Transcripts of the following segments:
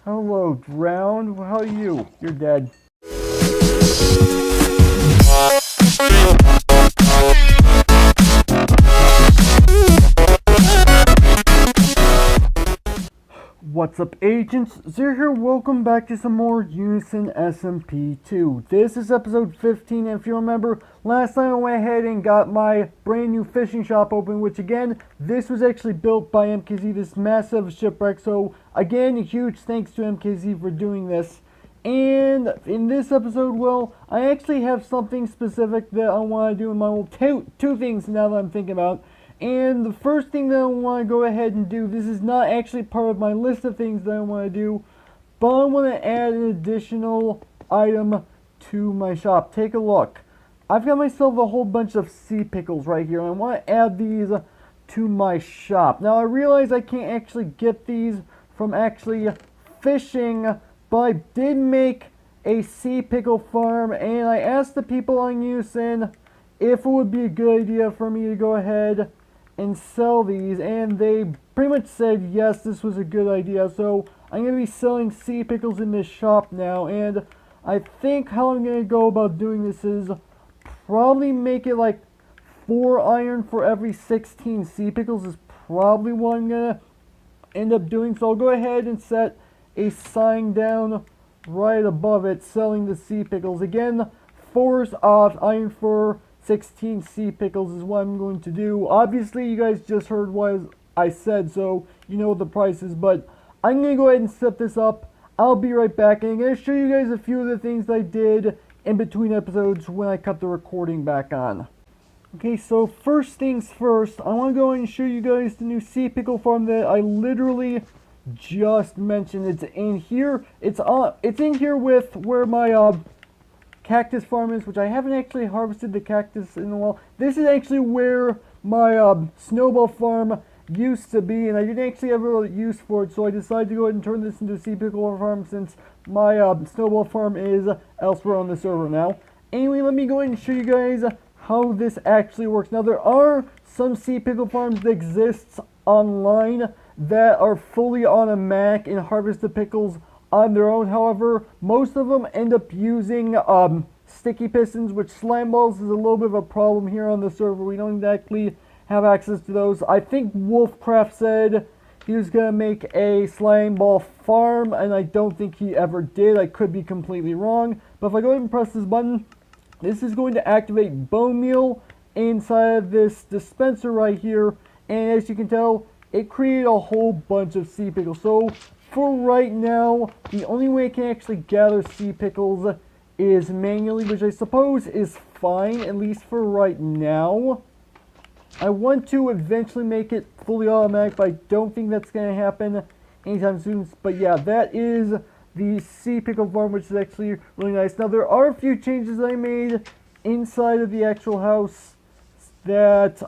Hello, Drowned. How are you? You're dead. What's up, agents? Zero here. Welcome back to some more Unison SMP 2. This is episode 15, and if you remember, last time I went ahead and got my brand new fishing shop open, which again, this was actually built by MKZ, this massive shipwreck. So again, a huge thanks to MKZ for doing this. And in this episode, well, I actually have something specific that I want to do in my two things now that I'm thinking about. And the first thing that I want to go ahead and do, this is not actually part of my list of things that I want to do, but I want to add an additional item to my shop. Take a look. I've got myself a whole bunch of sea pickles right here, and I want to add these to my shop. Now, I realize I can't actually get these from actually fishing, but I did make a sea pickle farm, and I asked the people on Unison if it would be a good idea for me to go ahead and sell these, and they pretty much said yes, this was a good idea. So I'm going to be selling sea pickles in this shop now, and I think how I'm going to go about doing this is probably make it like 4 iron for every 16 sea pickles is probably what I'm going to end up doing. So I'll go ahead and set a sign down right above it selling the sea pickles. Again, 4's off iron for 16 sea pickles is what I'm going to do. Obviously, you guys just heard what I said, so you know what the price is, but I'm going to go ahead and set this up. I'll be right back, and I'm going to show you guys a few of the things I did in between episodes when I cut the recording back on. Okay, so first things first, I want to go ahead and show you guys the new sea pickle farm that I literally just mentioned. It's in here. It's in here with where my cactus farm is, which I haven't actually harvested the cactus in a while. This is actually where my snowball farm used to be, and I didn't actually have a use for it, so I decided to go ahead and turn this into a sea pickle farm since my snowball farm is elsewhere on the server now. Anyway, let me go ahead and show you guys how this actually works. Now, there are some sea pickle farms that exist online that are fully on a Mac and harvest the pickles on their own. However, most of them end up using sticky pistons, which slime balls is a little bit of a problem here on the server. We don't exactly have access to those. I think Wolfcraft said he was going to make a slime ball farm, and I don't think he ever did. I could be completely wrong. But if I go ahead and press this button, this is going to activate bone meal inside of this dispenser right here. And as you can tell, it created a whole bunch of sea pickles. So for right now, the only way I can actually gather sea pickles is manually, which I suppose is fine, at least for right now. I want to eventually make it fully automatic, but I don't think that's going to happen anytime soon. But yeah, that is the sea pickle farm, which is actually really nice. Now, there are a few changes I made inside of the actual house that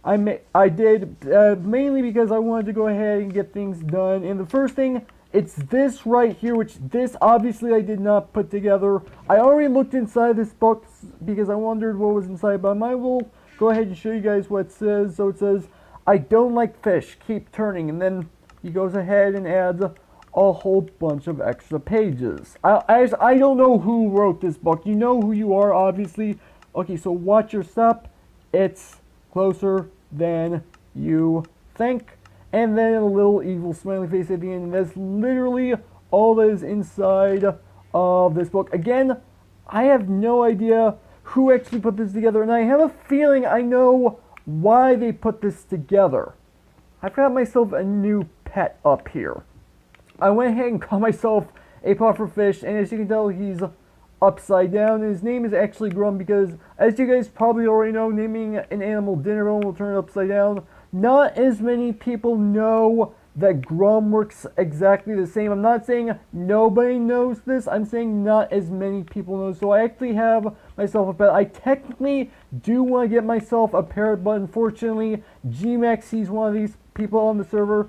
I did mainly because I wanted to go ahead and get things done. And the first thing, it's this right here, which this obviously I did not put together. I already looked inside this box because I wondered what was inside, but I will go ahead and show you guys what it says. So it says, I don't like fish, keep turning. And then he goes ahead and adds a whole bunch of extra pages. I don't know who wrote this book. You know who you are, obviously. Okay, so watch your step. It's closer than you think. And then a little evil smiley face at the end. And that's literally all that is inside of this book. Again, I have no idea who actually put this together, and I have a feeling I know why they put this together. I've got myself a new pet up here. I went ahead and caught myself a pufferfish, and as you can tell, he's upside down. And his name is actually Grum because, as you guys probably already know, naming an animal dinner bone will turn it upside down. Not as many people know that Grum works exactly the same. I'm not saying nobody knows this. I'm saying not as many people know. So I actually have myself a pet. I technically do want to get myself a parrot, but unfortunately, Gmax, he's one of these people on the server.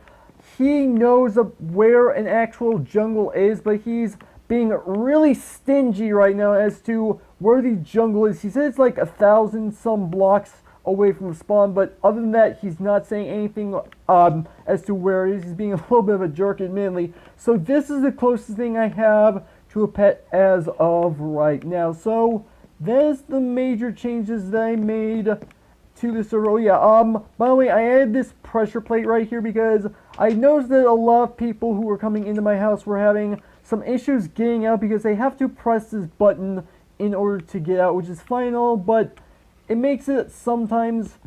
He knows where an actual jungle is, but he's being really stingy right now as to where the jungle is. He said it's like 1,000 some blocks away from the spawn. But other than that, he's not saying anything as to where it is. He's being a little bit of a jerk, admittedly. So this is the closest thing I have to a pet as of right now. So that's the major changes that I made to the server. Oh yeah, by the way, I added this pressure plate right here because I noticed that a lot of people who were coming into my house were having some issues getting out because they have to press this button in order to get out, which is fine and all, but it makes it sometimes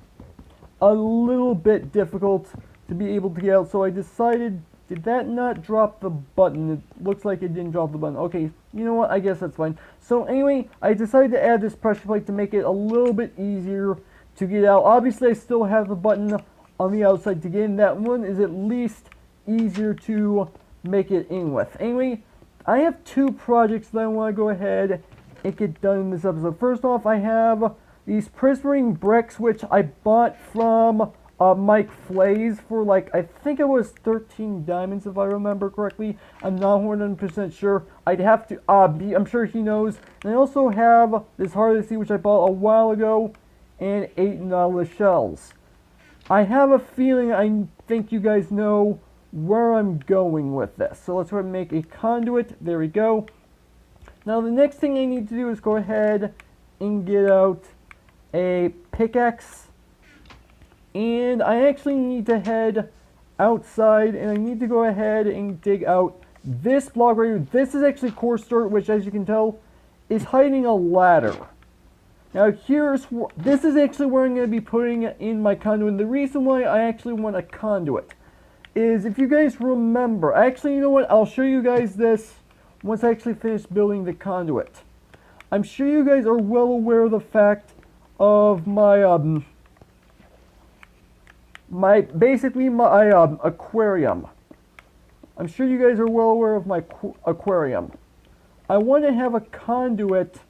a little bit difficult to be able to get out. So I decided, did that not drop the button? It looks like it didn't drop the button. Okay, you know what, I guess that's fine. So anyway, I decided to add this pressure plate to make it a little bit easier to get out. Obviously, I still have the button on the outside to get in. That one is at least easier to make it in with. Anyway, I have two projects that I want to go ahead and get done in this episode. First off, I have these prismarine bricks, which I bought from Mike Flays for like, I think it was 13 diamonds if I remember correctly. I'm not 100% sure. I'd have to I'm sure he knows. And I also have this hard to see, which I bought a while ago, and 8 Nautilus shells. I have a feeling I think you guys know where I'm going with this. So let's go ahead and make a conduit. There we go. Now the next thing I need to do is go ahead and get out a pickaxe. And I actually need to head outside and I need to go ahead and dig out this block right here. This is actually coarse dirt, which as you can tell is hiding a ladder. Now this is actually where I'm going to be putting in my conduit. And the reason why I actually want a conduit is, if you guys remember, actually, you know what, I'll show you guys this once I actually finish building the conduit. I'm sure you guys are well aware of the fact of my basically my aquarium. I'm sure you guys are well aware of my aquarium. I want to have a conduit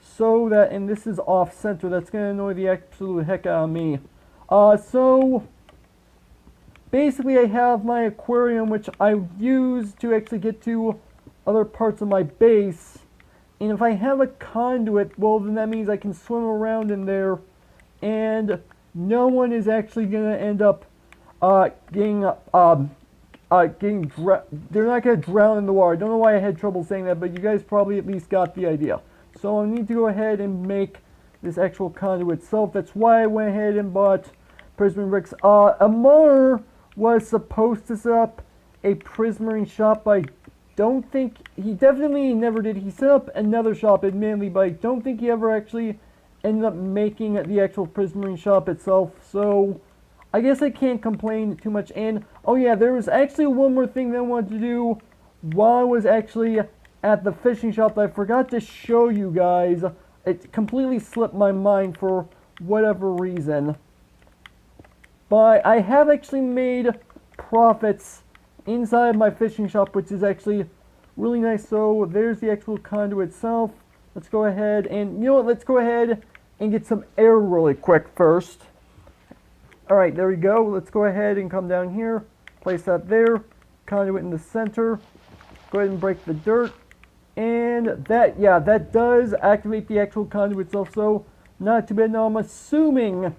so that, and this is off center, that's going to annoy the absolute heck out of me. So basically I have my aquarium, which I use to actually get to other parts of my base. And if I have a conduit, well then that means I can swim around in there and no one is actually going to end up they're not going to drown in the water. I don't know why I had trouble saying that, but you guys probably at least got the idea. So I need to go ahead and make this actual conduit itself. That's why I went ahead and bought prismarine bricks. Ammaar was supposed to set up a prismarine shop, but I don't think, he definitely never did. He set up another shop, admittedly, but I don't think he ever actually ended up making the actual prismarine shop itself. So I guess I can't complain too much. And oh yeah, there was actually one more thing that I wanted to do while I was actually at the fishing shop that I forgot to show you guys. It completely slipped my mind for whatever reason. But I have actually made profits inside my fishing shop, which is actually really nice. So there's the actual conduit itself. Let's go ahead and, you know what, let's go ahead and get some air really quick first. Alright, there we go. Let's go ahead and come down here. Place that there. Conduit in the center. Go ahead and break the dirt. And that, yeah, that does activate the actual conduit itself, so not too bad. Now I'm assuming,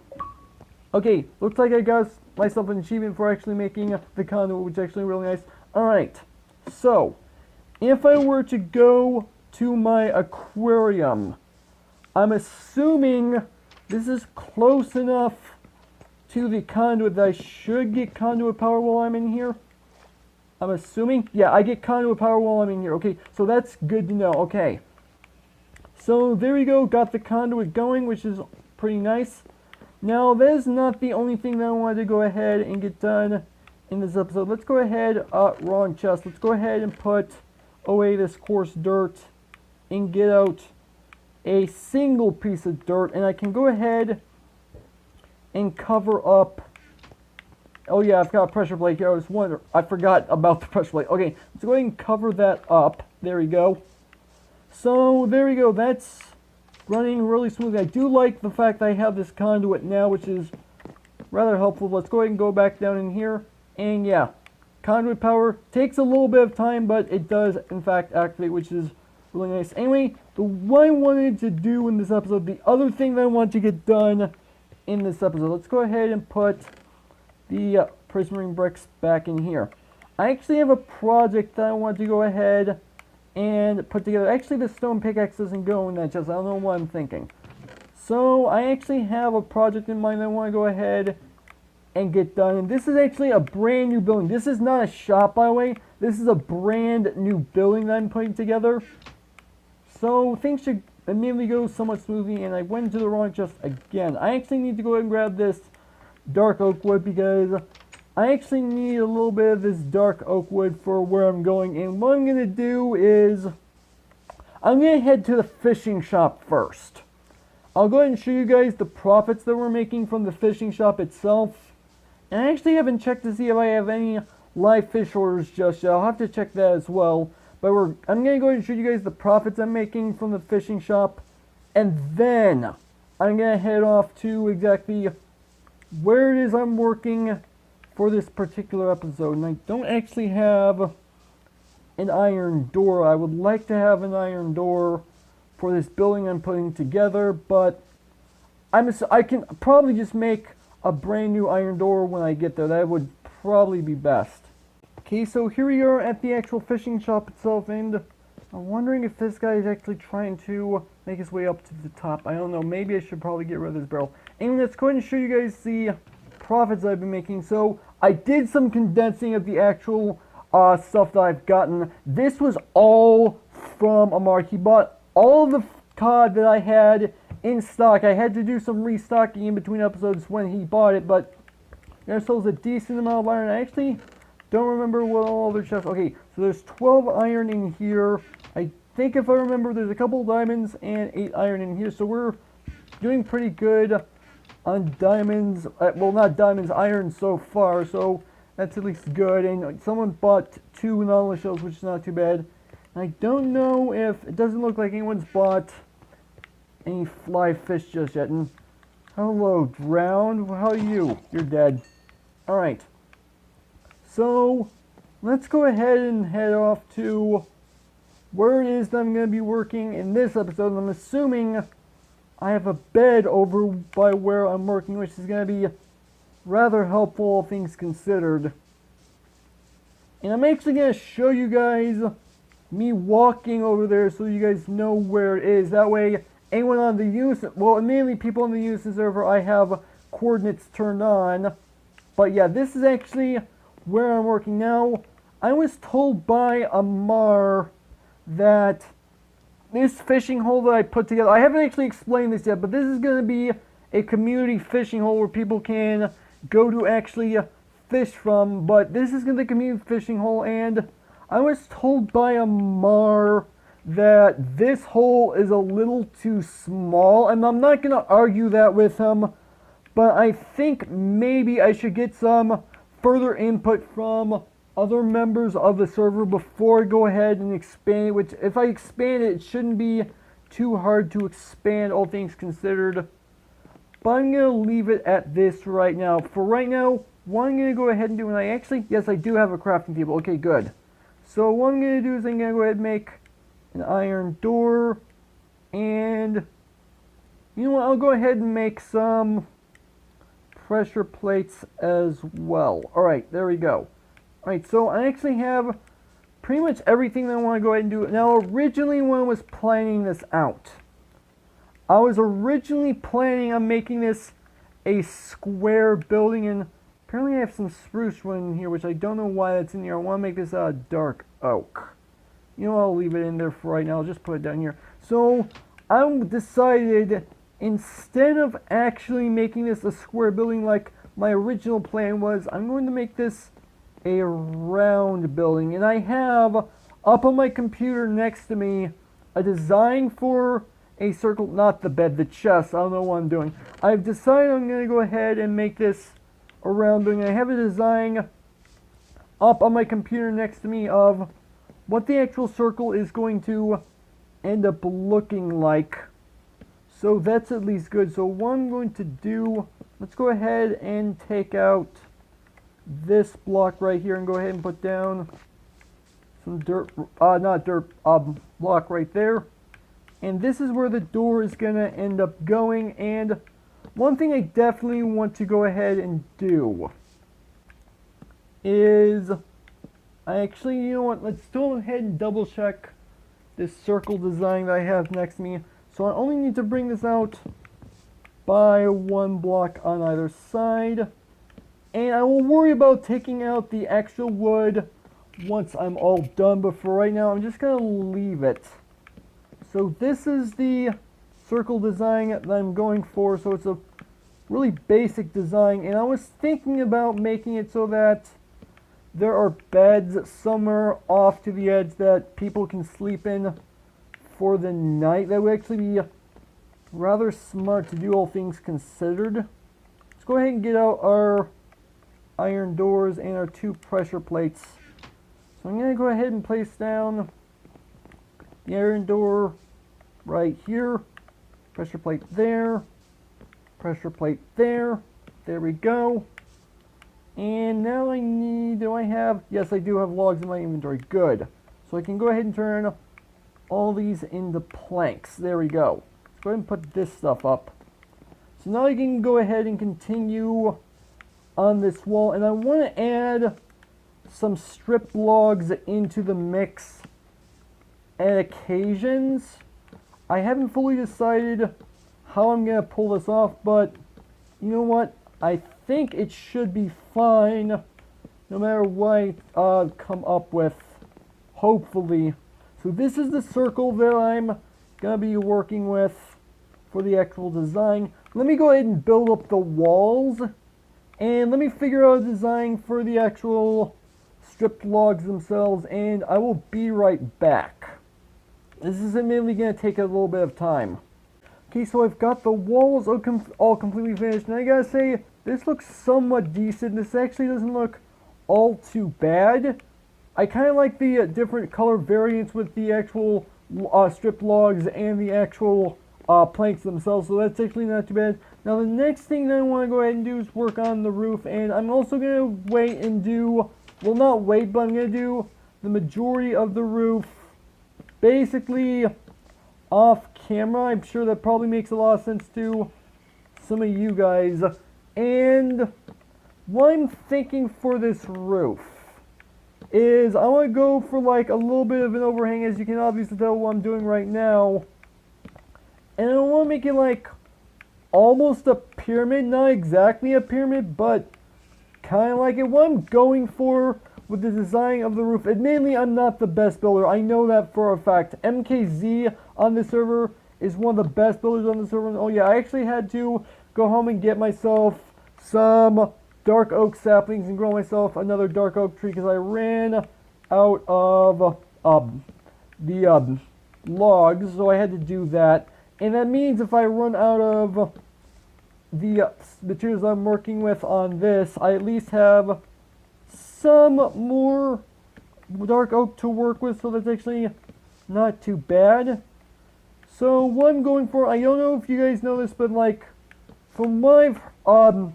okay, looks like I got myself an achievement for actually making the conduit, which is actually really nice. Alright, so if I were to go to my aquarium, I'm assuming this is close enough to the conduit that I should get conduit power while I'm in here. I'm assuming, yeah, I get conduit power while I'm in here. Okay, so that's good to know. Okay, so there we go, got the conduit going, which is pretty nice. Now, that is not the only thing that I wanted to go ahead and get done in this episode. Let's go ahead, wrong chest. Let's go ahead and put away this coarse dirt and get out a single piece of dirt. And I can go ahead and cover up. Oh yeah, I've got a pressure plate here. I was wondering, I forgot about the pressure plate. Okay, let's go ahead and cover that up. There we go. So there we go. That's running really smoothly. I do like the fact that I have this conduit now, which is rather helpful. Let's go ahead and go back down in here. And yeah, conduit power takes a little bit of time, but it does in fact activate, which is really nice. Anyway, what I wanted to do in this episode, the other thing that I wanted to get done in this episode. Let's go ahead and put the prismarine bricks back in here. I actually have a project that I want to go ahead and put together. Actually, the stone pickaxe doesn't go in that chest. I don't know what I'm thinking. So I actually have a project in mind that I want to go ahead and get done. And this is actually a brand new building. This is not a shop, by the way. This is a brand new building that I'm putting together. So things should immediately go somewhat smoothly. And I went into the wrong chest again. I actually need to go ahead and grab this dark oak wood because I actually need a little bit of this dark oak wood for where I'm going. And what I'm going to do is I'm going to head to the fishing shop first. I'll go ahead and show you guys the profits that we're making from the fishing shop itself. And I actually haven't checked to see if I have any live fish orders just yet. I'll have to check that as well. But I'm going to go ahead and show you guys the profits I'm making from the fishing shop. And then I'm going to head off to exactly where it is I'm working for this particular episode. And I don't actually have an iron door. I would like to have an iron door for this building I'm putting together, but I can probably just make a brand new iron door when I get there. That would probably be best. Okay, so here we are at the actual fishing shop itself, and I'm wondering if this guy is actually trying to make his way up to the top. I don't know, maybe I should probably get rid of this barrel. And let's go ahead and show you guys the profits I've been making. So I did some condensing of the actual stuff that I've gotten. This was all from Ammaar. He bought all the cod that I had in stock. I had to do some restocking in between episodes when he bought it, but there's still a decent amount of iron. I actually don't remember what all their chests. Okay, so there's 12 iron in here. I think if I remember, there's a couple diamonds and 8 iron in here. So we're doing pretty good on diamonds. Well, not diamonds, iron so far. So that's at least good. And someone bought 2 nautilus shells, which is not too bad. I don't know if it doesn't look like anyone's bought any fly fish just yet. And hello, drowned. How are you? You're dead. Alright. So let's go ahead and head off to where it is that I'm going to be working in this episode. And I'm assuming I have a bed over by where I'm working, which is going to be rather helpful, all things considered. And I'm actually going to show you guys me walking over there so you guys know where it is. That way, anyone on the Unison, well, mainly people on the Unison server, I have coordinates turned on. But yeah, this is actually where I'm working now. I was told by Ammaar that this fishing hole that I put together, I haven't actually explained this yet, but this is going to be a community fishing hole where people can go to actually fish from. But this is going to be a community fishing hole, and I was told by Ammaar that this hole is a little too small, and I'm not going to argue that with him, but I think maybe I should get some further input from other members of the server before I go ahead and expand it, which if I expand it, it shouldn't be too hard to expand, all things considered. But I'm going to leave it at this right now. For right now, what I'm going to go ahead and do, and yes, I do have a crafting table. Okay, good. So what I'm going to do is I'm going to go ahead and make an iron door, and you know what, I'll go ahead and make some pressure plates as well. Alright, there we go. Alright, so I actually have pretty much everything that I want to go ahead and do. Now, originally when I was planning this out, I was originally planning on making this a square building, and apparently I have some spruce wood in here, which I don't know why that's in here. I want to make this a dark oak. You know, I'll leave it in there for right now. I'll just put it down here. So I decided, instead of actually making this a square building like my original plan was, I'm going to make this a round building. And I have up on my computer next to me a design for a circle, not the bed, the chest. I don't know what I'm doing. I've decided I'm going to go ahead and make this a round building. I have a design up on my computer next to me of what the actual circle is going to end up looking like. So that's at least good. So what I'm going to do, let's go ahead and take out this block right here and go ahead and put down some dirt, block right there. And this is where the door is going to end up going. And one thing I definitely want to go ahead and do is, you know what, let's go ahead and double check this circle design that I have next to me. So I only need to bring this out by 1 block on either side. And I will worry about taking out the extra wood once I'm all done, but for right now I'm just going to leave it. So this is the circle design that I'm going for, so it's a really basic design, and I was thinking about making it so that there are beds somewhere off to the edge that people can sleep in for the night. That would actually be rather smart to do, all things considered. Let's go ahead and get out our iron doors and our 2 pressure plates. So I'm going to go ahead and place down the iron door right here, pressure plate there, pressure plate there. There we go. And now I need, yes, I do have logs in my inventory. Good. So I can go ahead and turn all these into planks. There we go. Let's go ahead and put this stuff up. So now I can go ahead and continue on this wall, and I want to add some strip logs into the mix at occasions. I haven't fully decided how I'm going to pull this off, but you know what? I think it should be fine no matter what I come up with, hopefully. So this is the circle that I'm going to be working with for the actual design. Let me go ahead and build up the walls, and let me figure out a design for the actual stripped logs themselves, and I will be right back. This is admittedly going to take a little bit of time. Okay, so I've got the walls all completely finished, and I gotta say, this looks somewhat decent. This actually doesn't look all too bad. I kind of like the different color variants with the actual stripped logs and the actual planks themselves, so that's actually not too bad. Now the next thing that I want to go ahead and do is work on the roof, and I'm also going to wait and do, well, not wait, but I'm going to do the majority of the roof basically off camera. I'm sure that probably makes a lot of sense to some of you guys. And what I'm thinking for this roof is I want to go for like a little bit of an overhang, as you can obviously tell what I'm doing right now. And I want to make it like almost a pyramid, not exactly a pyramid, but kind of like it. What I'm going for with the design of the roof, admittedly I'm not the best builder, I know that for a fact. MKZ on this server is one of the best builders on the server. Oh yeah, I actually had to go home and get myself some dark oak saplings and grow myself another dark oak tree because I ran out of the logs, so I had to do that. And that means if I run out of the materials I'm working with on this, I at least have some more dark oak to work with, so that's actually not too bad. So what I'm going for, I don't know if you guys know this, but like from what I've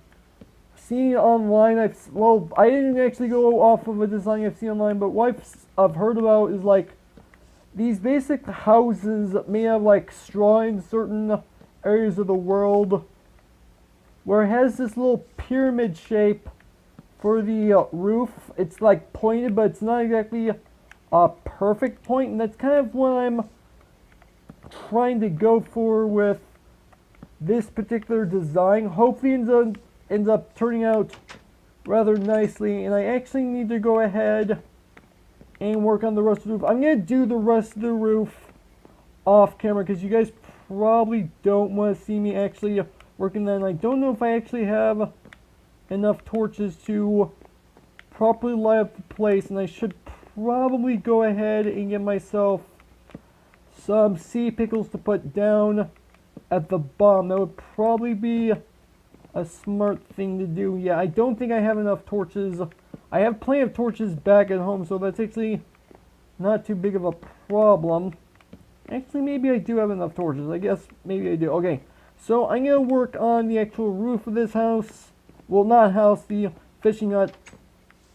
seen online, I didn't actually go off of a design I've seen online, but what I've heard about is like these basic houses made of like straw in certain areas of the world, where it has this little pyramid shape for the roof. It's like pointed, but it's not exactly a perfect point, and that's kind of what I'm trying to go for with this particular design. Hopefully it ends up turning out rather nicely, and I actually need to go ahead and work on the rest of the roof. I'm going to do the rest of the roof off camera because you guys probably don't want to see me actually working on it. I don't know if I actually have enough torches to properly light up the place, and I should probably go ahead and get myself some sea pickles to put down at the bottom. That would probably be a smart thing to do. Yeah, I don't think I have enough torches. I have plenty of torches back at home, so that's actually not too big of a problem. Actually, maybe I do have enough torches. I guess maybe I do. Okay, so I'm going to work on the actual roof of this house. Well, not house, the fishing hut.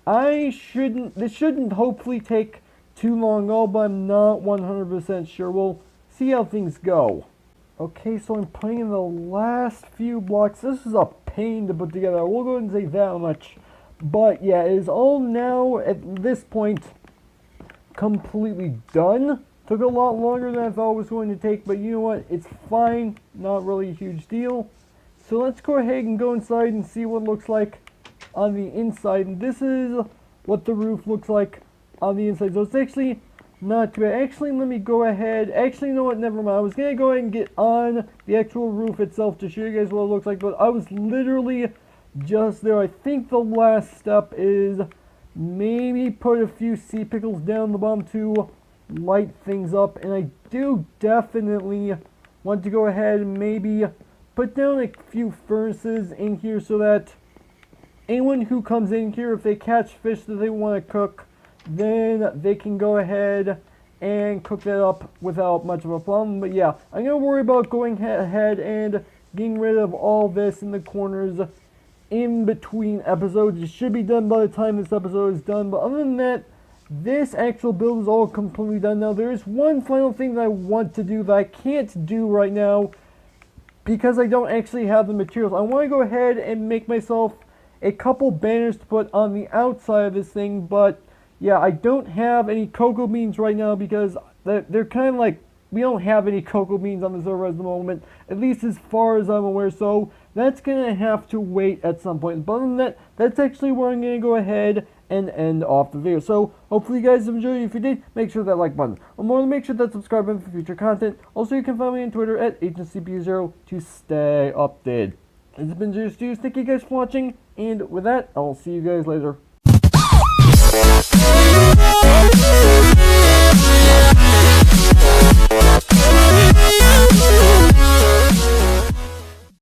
This shouldn't hopefully take too long at all, but I'm not 100% sure. We'll see how things go. Okay, so I'm putting in the last few blocks. This is a pain to put together. We'll go ahead and say that much. But yeah, it is all now, at this point, completely done. Took a lot longer than I thought it was going to take, but you know what? It's fine. Not really a huge deal. So let's go ahead and go inside and see what it looks like on the inside. And this is what the roof looks like on the inside. So it's actually not too bad. Actually, let me go ahead. Actually, you know what? Never mind. I was going to go ahead and get on the actual roof itself to show you guys what it looks like, but I was literally just there. I think the last step is maybe put a few sea pickles down the bottom to light things up. And I do definitely want to go ahead and maybe put down a few furnaces in here so that anyone who comes in here, if they catch fish that they want to cook, then they can go ahead and cook that up without much of a problem. But yeah, I'm going to worry about going ahead and getting rid of all this in the corners in between episodes. It should be done by the time this episode is done. But other than that, this actual build is all completely done. Now, there is one final thing that I want to do that I can't do right now because I don't actually have the materials. I want to go ahead and make myself a couple banners to put on the outside of this thing, but yeah, I don't have any cocoa beans right now because they're kind of like, we don't have any cocoa beans on the server at the moment, at least as far as I'm aware, so that's going to have to wait at some point. But other than that, that's actually where I'm going to go ahead and end off the video. So hopefully you guys have enjoyed it. If you did, make sure that like button. Or more than make sure that subscribe button for future content. Also, you can find me on Twitter at AgentCPU0 to stay updated. It's been Zeus. Thank you guys for watching, and with that, I'll see you guys later.